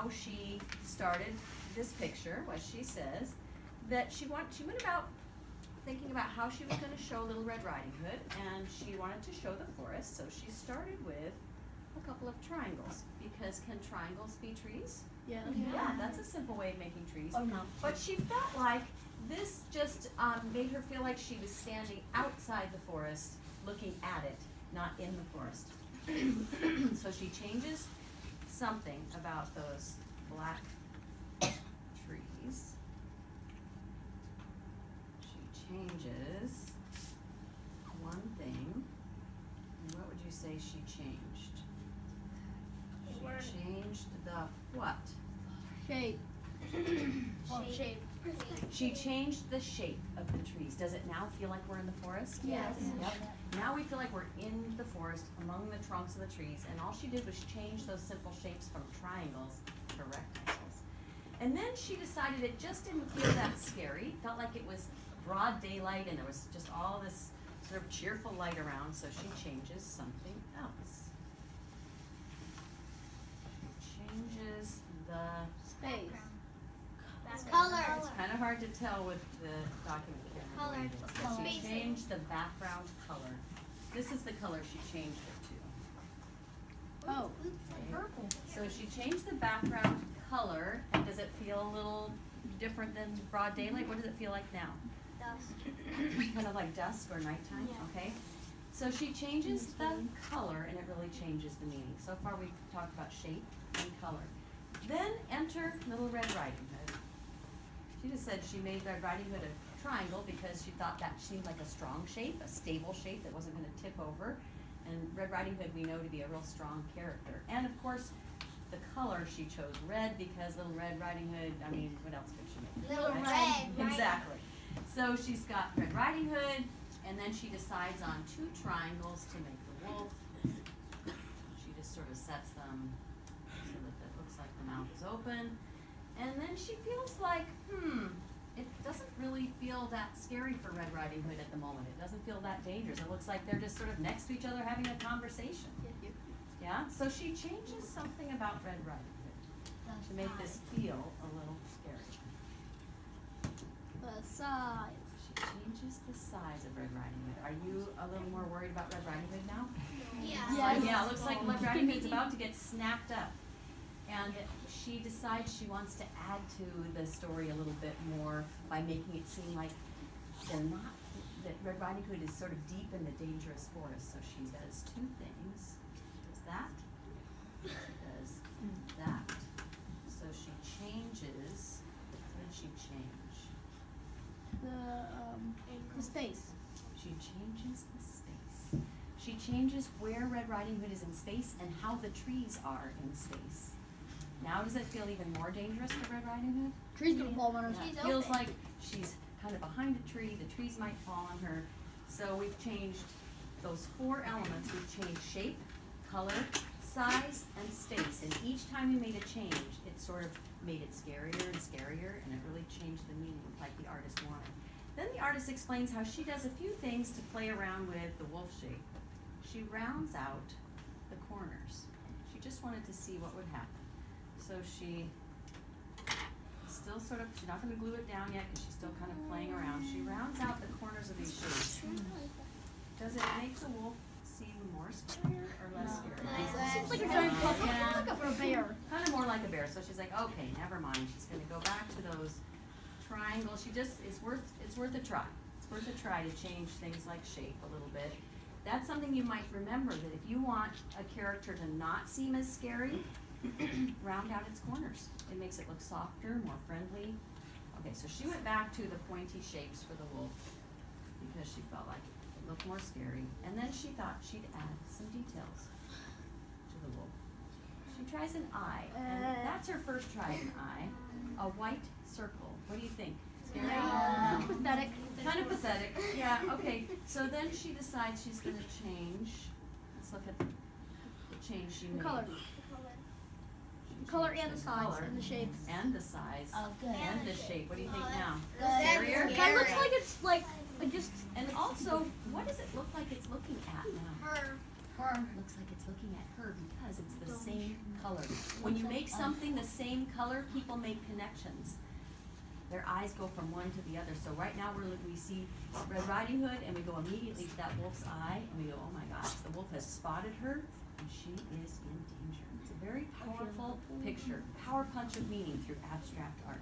how she started this picture, what she says, that she went about thinking about how she was going to show Little Red Riding Hood, and she wanted to show the forest, so she started with a couple of triangles, because can triangles be trees? Yeah. Yeah, that's a simple way of making trees. Oh, no. But she felt like this just made her feel like she was standing outside the forest, looking at it, not in the forest. So she changes something about those black trees. She changes one thing. And what would you say she changed? She changed the what? Shape. Shape. She changed the shape of the trees. Does it now feel like we're in the forest? Yes. Yep. Now we feel like we're in the forest among the trunks of the trees, and all she did was change those simple shapes from triangles to rectangles. And then she decided it just didn't feel that scary. It felt like it was broad daylight and there was just all this sort of cheerful light around, so she changes something else. She changes the Space. Color. It's kind of hard to tell with the document here. Color. But she Spacing. changed the background color. This is the color she changed it to. Oh. Purple. So she changed the background color, and does it feel a little different than broad daylight? What does it feel like now? Dusk. Kind of like dusk or nighttime, Yeah. okay? So she changes the color, and it really changes the meaning. So far we've talked about shape and color. Then enter Little Red Riding Hood. She just said she made Red Riding Hood a triangle because she thought that seemed like a strong shape, a stable shape that wasn't going to tip over. And Red Riding Hood we know to be a real strong character. And of course, the color she chose red because Little Red Riding Hood, I mean, what else could she make? Little Right? Red Riding- Exactly. So she's got Red Riding Hood, and then she decides on two triangles to make the wolf. She just sort of sets them so that it looks like the mouth is open. And then she feels like, it doesn't really feel that scary for Red Riding Hood at the moment. It doesn't feel that dangerous. It looks like they're just sort of next to each other having a conversation. Yeah? So she changes something about Red Riding Hood to make this feel a little scary. The size. She changes the size of Red Riding Hood. Are you a little more worried about Red Riding Hood now? Yeah. Yes. Yeah, it looks like Red Riding Hood's about to get snapped up. And she decides she wants to add to the story a little bit more by making it seem like they're not, that Red Riding Hood is sort of deep in the dangerous forest. So she does two things. She does that. She does that. So she changes, what did she change? The space. She changes the space. She changes where Red Riding Hood is in space and how the trees are in space. Now does it feel even more dangerous for Red Riding Hood? Tree's gonna fall on her. Yeah, She's it feels open. like she's kind of behind a tree, the trees might fall on her. So we've changed those four elements. We've changed shape, color, size, and space. And each time we made a change, it sort of made it scarier and scarier, and it really changed the meaning like the artist wanted. Then the artist explains how she does a few things to play around with the wolf shape. She rounds out the corners. She just wanted to see what would happen. So she still sort of, she's not going to glue it down yet because she's still kind of playing around. She rounds out the corners of these shapes. Does it make the wolf seem more scarier or less scary? Less. It's like a giant puppy. Yeah. It's like a bear. Kind of more like a bear. So she's like, okay, never mind. She's going to go back to those triangles. She just, it's worth a try. It's worth a try to change things like shape a little bit. That's something you might remember, that if you want a character to not seem as scary, round out its corners. It makes it look softer, more friendly. Okay, so she went back to the pointy shapes for the wolf because she felt like it looked more scary. And then she thought she'd add some details to the wolf. She tries an eye, and that's her first try at an eye. A white circle. What do you think? Scary? Pathetic. Kind of pathetic. Yeah, okay. So then she decides she's going to change. Let's look at the change she made. Color. She Color changed and the size color and the shape. and the size Oh, good. and the shape. What do you think now? That's Scarier? scary. That looks like it's like just And also, what does it look like it's looking at now? Her. Her. looks like it's looking at her because it's the same color. When you make something the same color, people make connections. Their eyes go from one to the other. So right now we see Red Riding Hood and we go immediately to that wolf's eye and we go, oh my gosh, the wolf has spotted her and she is in danger. It's a very powerful picture, power punch of meaning through abstract art.